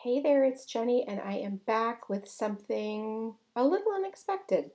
Hey there, it's Jenny, and I am back with something a little unexpected.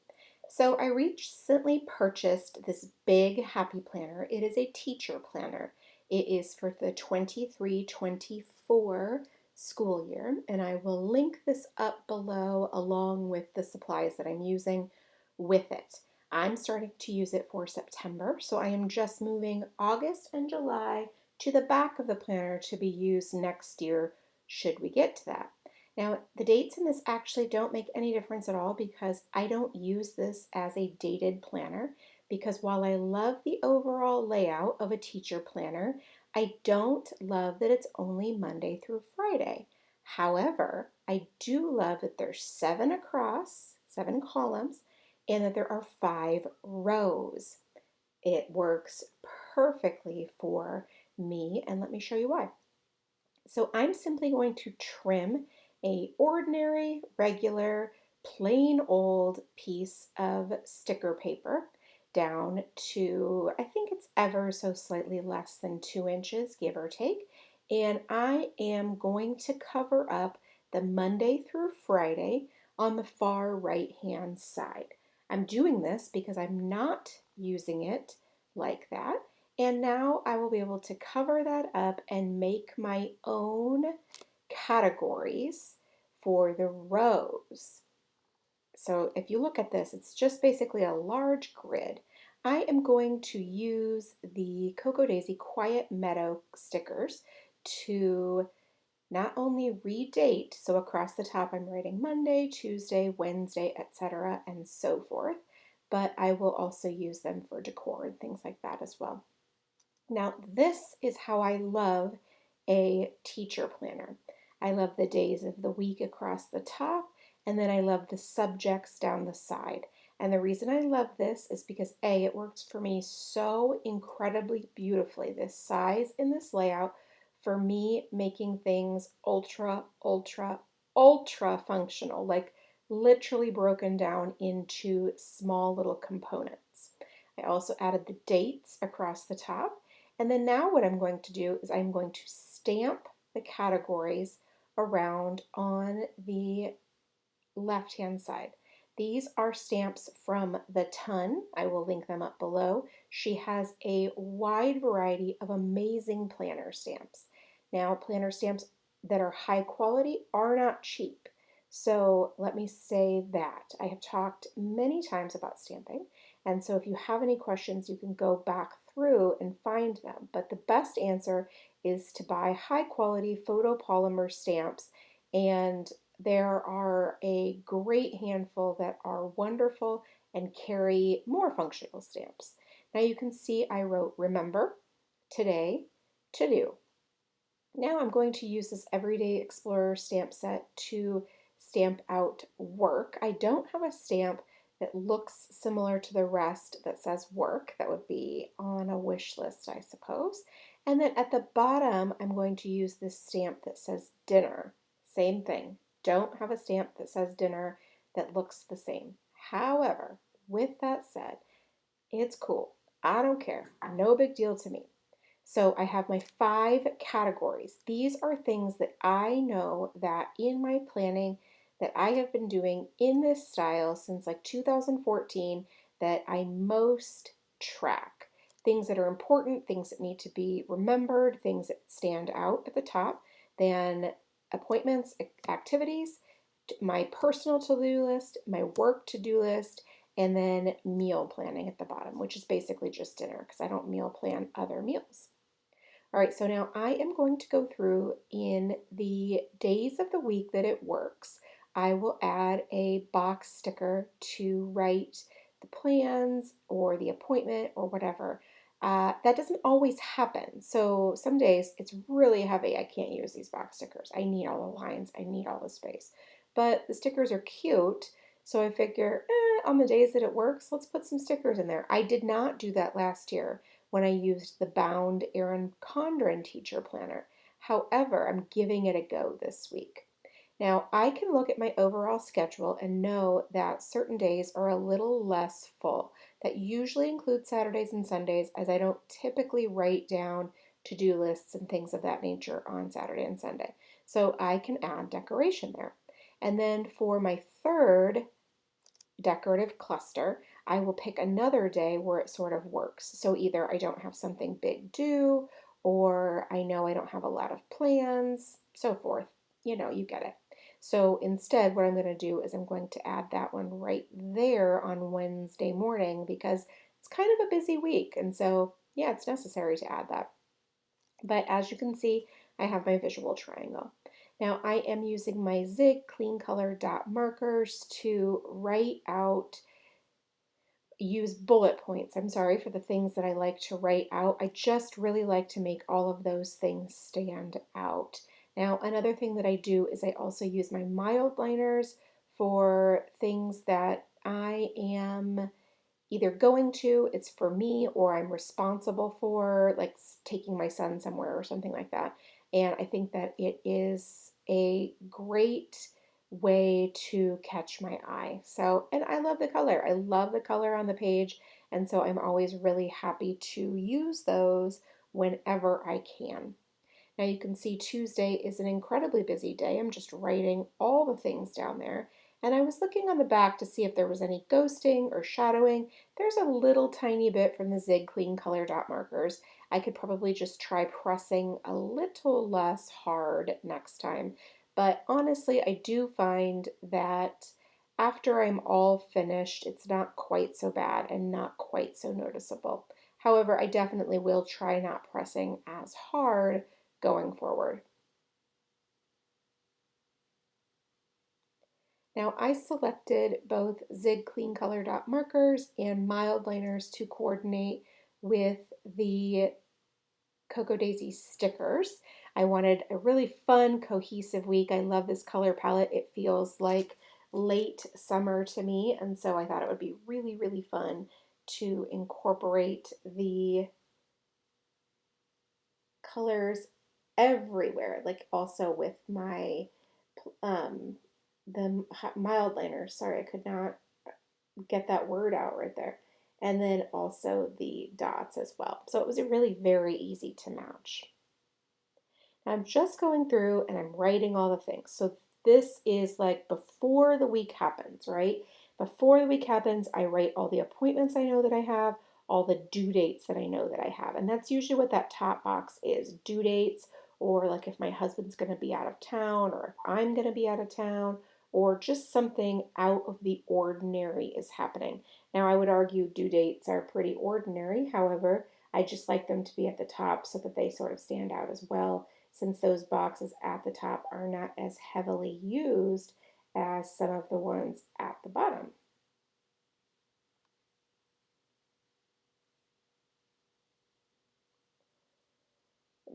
So, I recently purchased this big happy planner. It is a teacher planner. It is for the 23-24 school year, and I will link this up below along with the supplies that I'm using with it. I'm starting to use it for September, so I am just moving August and July to the back of the planner to be used next year should we get to that. Now, the dates in this actually don't make any difference at all because I don't use this as a dated planner because while I love the overall layout of a teacher planner, I don't love that it's only Monday through Friday. However, I do love that there's 7 across, 7 columns, and that there are 5 rows. It works perfectly for me, and let me show you why. So I'm simply going to trim a ordinary, regular, plain old piece of sticker paper down to, I think it's ever so slightly less than 2 inches, give or take. And I am going to cover up the Monday through Friday on the far right hand side. I'm doing this because I'm not using it like that. And now I will be able to cover that up and make my own categories for the rows. So if you look at this, it's just basically a large grid. I am going to use the Cocoa Daisy Quiet Meadow stickers to not only redate, so across the top I'm writing Monday, Tuesday, Wednesday, etc., and so forth, but I will also use them for decor and things like that as well. Now, this is how I love a teacher planner. I love the days of the week across the top, and then I love the subjects down the side. And the reason I love this is because A, it works for me so incredibly beautifully, this size and this layout, for me making things ultra, ultra, ultra functional, like literally broken down into small little components. I also added the dates across the top. And then now what I'm going to do is I'm going to stamp the categories around on the left-hand side. These are stamps from the Ton. I will link them up below. She has a wide variety of amazing planner stamps. Now, planner stamps that are high quality are not cheap. So let me say that. I have talked many times about stamping, and so if you have any questions, you can go back through and find them. But the best answer is to buy high quality photopolymer stamps, and there are a great handful that are wonderful and carry more functional stamps. Now you can see I wrote remember, today, to do. Now I'm going to use this Everyday Explorer stamp set to stamp out work. I don't have a stamp that looks similar to the rest that says work. That would be on a wish list, I suppose. And then at the bottom, I'm going to use this stamp that says dinner. Same thing. Don't have a stamp that says dinner that looks the same. However, with that said, it's cool. I don't care. No big deal to me. So I have my 5 categories. These are things that I know that in my planning that I have been doing in this style since like 2014 that I most track. Things that are important, things that need to be remembered, things that stand out at the top, then appointments, activities, my personal to-do list, my work to-do list, and then meal planning at the bottom, which is basically just dinner because I don't meal plan other meals. All right, so now I am going to go through in the days of the week that it works. I will add a box sticker to write the plans or the appointment or whatever. That doesn't always happen. So some days it's really heavy. I can't use these box stickers. I need all the lines. I need all the space. But the stickers are cute. So I figure on the days that it works, let's put some stickers in there. I did not do that last year when I used the bound Erin Condren teacher planner. However, I'm giving it a go this week. Now, I can look at my overall schedule and know that certain days are a little less full. That usually includes Saturdays and Sundays, as I don't typically write down to-do lists and things of that nature on Saturday and Sunday. So I can add decoration there. And then for my third decorative cluster, I will pick another day where it sort of works. So either I don't have something big due, or I know I don't have a lot of plans, so forth. You know, you get it. So instead, what I'm going to do is I'm going to add that one right there on Wednesday morning because it's kind of a busy week. And so, yeah, it's necessary to add that. But as you can see, I have my visual triangle. Now I am using my Zig Clean Color dot markers to write out, use bullet points, I'm sorry, for the things that I like to write out. I just really like to make all of those things stand out. Now another thing that I do is I also use my mild liners for things that I am either going to, it's for me, or I'm responsible for, like taking my son somewhere or something like that. And I think that it is a great way to catch my eye. So, and I love the color. I love the color on the page. And so I'm always really happy to use those whenever I can. Now you can see Tuesday is an incredibly busy day. I'm just writing all the things down there. And I was looking on the back to see if there was any ghosting or shadowing. There's a little tiny bit from the Zig Clean Color dot markers. I could probably just try pressing a little less hard next time. But honestly, I do find that after I'm all finished, it's not quite so bad and not quite so noticeable. However, I definitely will try not pressing as hard going forward. Now I selected both Zig Clean Color dot markers and mild liners to coordinate with the Cocoa Daisy stickers. I wanted a really fun, cohesive week. I love this color palette. It feels like late summer to me, and so I thought it would be really, really fun to incorporate the colors everywhere, like also with my um, the mild liner. Sorry, I could not get that word out right there. And then also the dots as well. So it was a really very easy to match. I'm just going through and I'm writing all the things. So this is like before the week happens, right? Before the week happens, I write all the appointments I know that I have, all the due dates that I know that I have. And that's usually what that top box is, due dates, or like if my husband's going to be out of town, or if I'm going to be out of town, or just something out of the ordinary is happening. Now, I would argue due dates are pretty ordinary. However, I just like them to be at the top so that they sort of stand out as well, since those boxes at the top are not as heavily used as some of the ones at the bottom.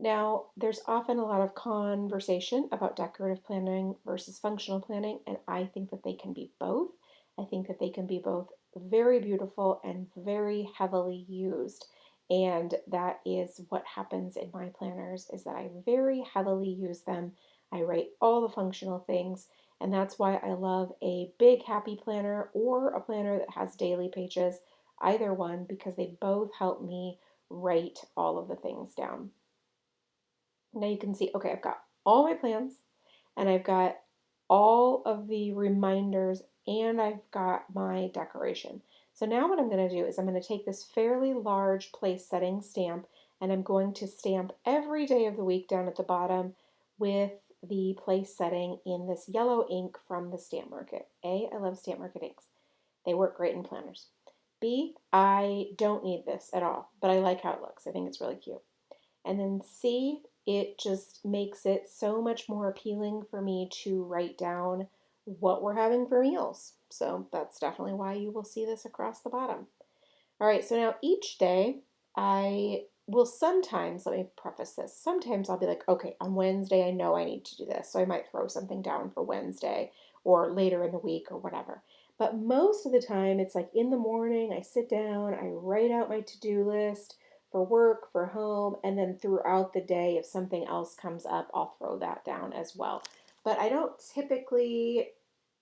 Now, there's often a lot of conversation about decorative planning versus functional planning, and I think that they can be both. I think that they can be both very beautiful and very heavily used. And that is what happens in my planners is that I very heavily use them. I write all the functional things, and that's why I love a big happy planner or a planner that has daily pages, either one, because they both help me write all of the things down. Now you can see, okay, I've got all my plans and I've got all of the reminders and I've got my decoration. So now what I'm going to do is I'm going to take this fairly large place setting stamp and I'm going to stamp every day of the week down at the bottom with the place setting in this yellow ink from the Stamp Market. A, I love Stamp Market inks. They work great in planners. B, I don't need this at all, but I like how it looks. I think it's really cute. And then C, it just makes it so much more appealing for me to write down what we're having for meals. So that's definitely why you will see this across the bottom. All right, so now each day I will sometimes, let me preface this, sometimes I'll be like, okay, on Wednesday I know I need to do this. So I might throw something down for Wednesday or later in the week or whatever. But most of the time it's like in the morning, I sit down, I write out my to-do list for work, for home, and then throughout the day, if something else comes up, I'll throw that down as well. But I don't typically,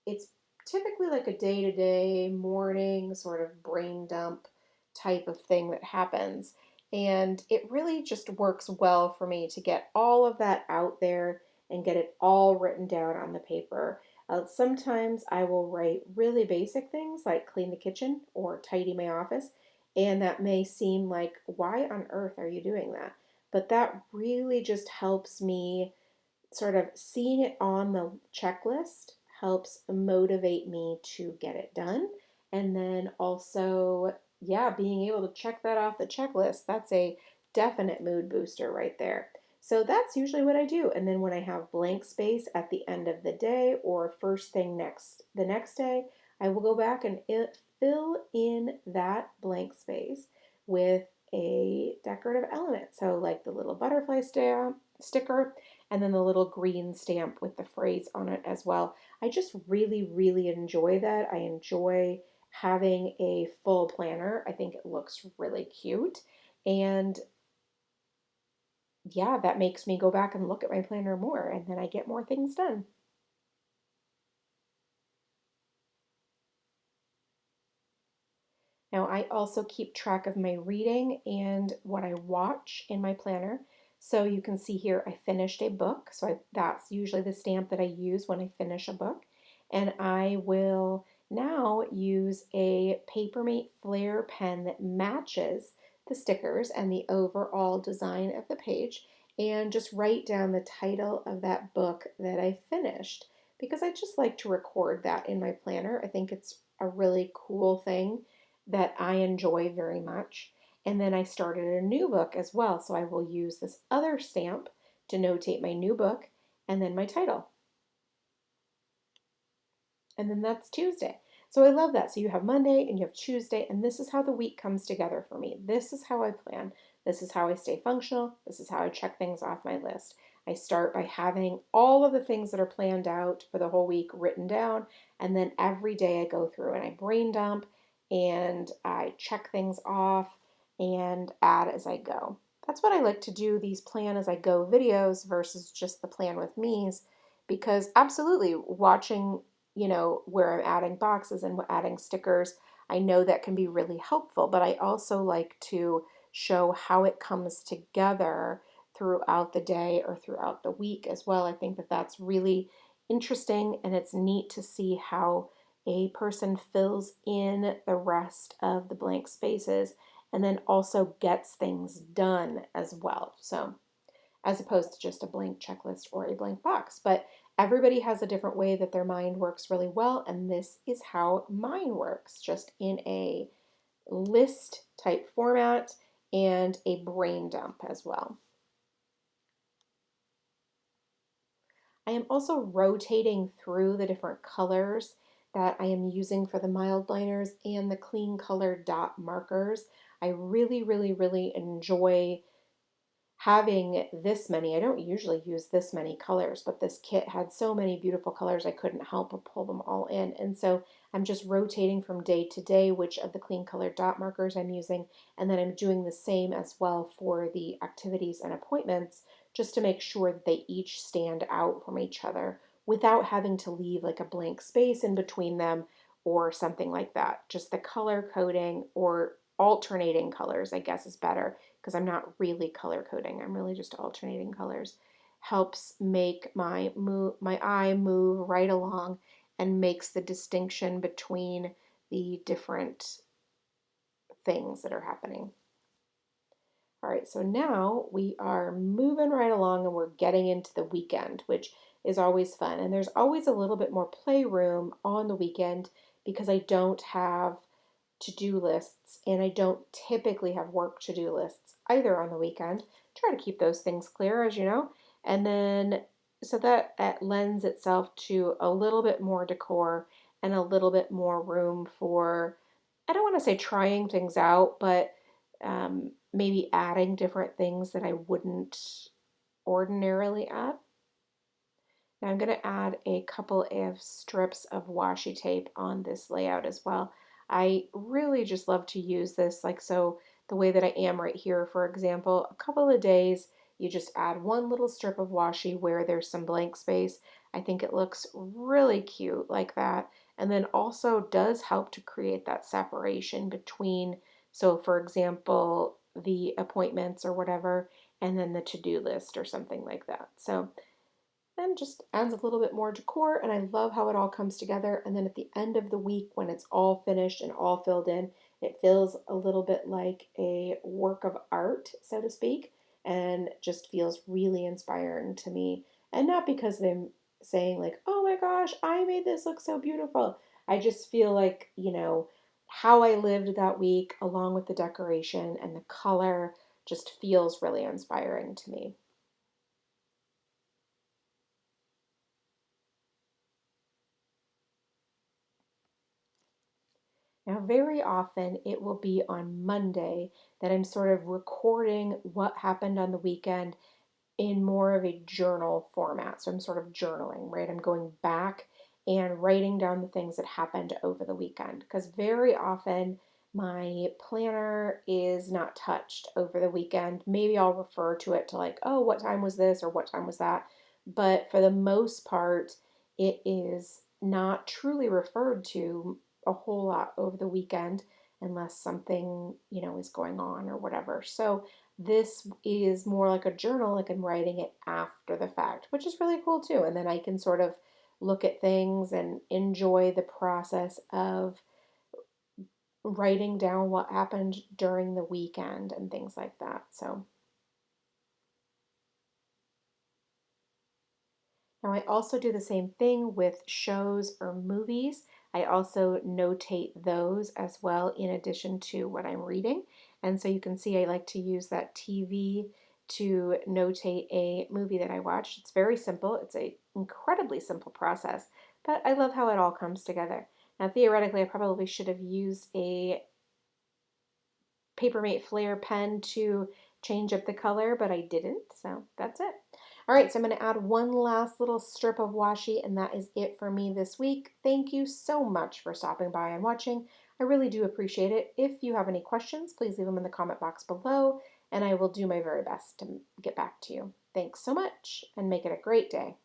it's typically like a day to day morning sort of brain dump type of thing that happens. And it really just works well for me to get all of that out there and get it all written down on the paper. Sometimes I will write really basic things like clean the kitchen or tidy my office, and that may seem like, why on earth are you doing that? But that really just helps me, sort of seeing it on the checklist helps motivate me to get it done. And then also, yeah, being able to check that off the checklist, that's a definite mood booster right there. So that's usually what I do. And then when I have blank space at the end of the day or first thing the next day, I will go back and fill in that blank space with a decorative element. So like the little butterfly sticker, and then the little green stamp with the phrase on it as well. I just really, really enjoy that. I enjoy having a full planner. I think it looks really cute. And yeah, that makes me go back and look at my planner more, and then I get more things done. Now, I also keep track of my reading and what I watch in my planner. So you can see here I finished a book. That's usually the stamp that I use when I finish a book. And I will now use a Papermate Flair pen that matches the stickers and the overall design of the page, and just write down the title of that book that I finished, because I just like to record that in my planner. I think it's a really cool thing that I enjoy very much. And then I started a new book as well. So I will use this other stamp to notate my new book and then my title. And then that's Tuesday. So I love that. So you have Monday and you have Tuesday, and this is how the week comes together for me. This is how I plan. This is how I stay functional. This is how I check things off my list. I start by having all of the things that are planned out for the whole week written down, and then every day I go through and I brain dump and I check things off and add as I go. That's what I like to do, these plan as I go videos versus just the plan with me's, because absolutely watching, where I'm adding boxes and adding stickers, I know that can be really helpful, but I also like to show how it comes together throughout the day or throughout the week as well. I think that that's really interesting, and it's neat to see how a person fills in the rest of the blank spaces and then also gets things done as well. So as opposed to just a blank checklist or a blank box. But everybody has a different way that their mind works really well, and this is how mine works, just in a list type format and a brain dump as well. I am also rotating through the different colors that I am using for the mild liners and the clean color dot markers. I really, really, really enjoy having this many. I don't usually use this many colors, but this kit had so many beautiful colors I couldn't help but pull them all in. And so I'm just rotating from day to day which of the clean color dot markers I'm using, and then I'm doing the same as well for the activities and appointments, just to make sure that they each stand out from each other without having to leave like a blank space in between them or something like that. Just the color coding, or alternating colors, I guess is better, because I'm not really color coding. I'm really just alternating colors. Helps make my eye move right along and makes the distinction between the different things that are happening. All right, so now we are moving right along and we're getting into the weekend, which is always fun. And there's always a little bit more playroom on the weekend because I don't have to-do lists, and I don't typically have work to-do lists either on the weekend. Try to keep those things clear, as you know. And then so that lends itself to a little bit more decor and a little bit more room for, I don't want to say trying things out, but maybe adding different things that I wouldn't ordinarily add. Now I'm going to add a couple of strips of washi tape on this layout as well. I really just love to use this, like so the way that I am right here, for example, a couple of days, you just add one little strip of washi where there's some blank space. I think it looks really cute like that, and then also does help to create that separation between, so for example, the appointments or whatever, and then the to-do list or something like that. So then just adds a little bit more decor, and I love how it all comes together. And then at the end of the week, when it's all finished and all filled in, it feels a little bit like a work of art, so to speak, and just feels really inspiring to me. And not because I'm saying, like, oh my gosh, I made this look so beautiful. I just feel like, how I lived that week, along with the decoration and the color, just feels really inspiring to me. Now, very often it will be on Monday that I'm sort of recording what happened on the weekend in more of a journal format. So I'm sort of journaling, right? I'm going back and writing down the things that happened over the weekend because very often my planner is not touched over the weekend. Maybe I'll refer to it to like, oh, what time was this or what time was that? But for the most part, it is not truly referred to a whole lot over the weekend unless something, is going on or whatever. So this is more like a journal, like I'm writing it after the fact, which is really cool too. And then I can sort of look at things and enjoy the process of writing down what happened during the weekend and things like that. So now, I also do the same thing with shows or movies. I also notate those as well, in addition to what I'm reading. And so you can see I like to use that TV to notate a movie that I watched. It's very simple, it's a incredibly simple process, but I love how it all comes together. Now, theoretically, I probably should have used a Papermate Flare pen to change up the color, but I didn't, so that's it. All right, so I'm going to add one last little strip of washi, and that is it for me this week. Thank you so much for stopping by and watching. I really do appreciate it. If you have any questions, please leave them in the comment box below, and I will do my very best to get back to you. Thanks so much, and make it a great day.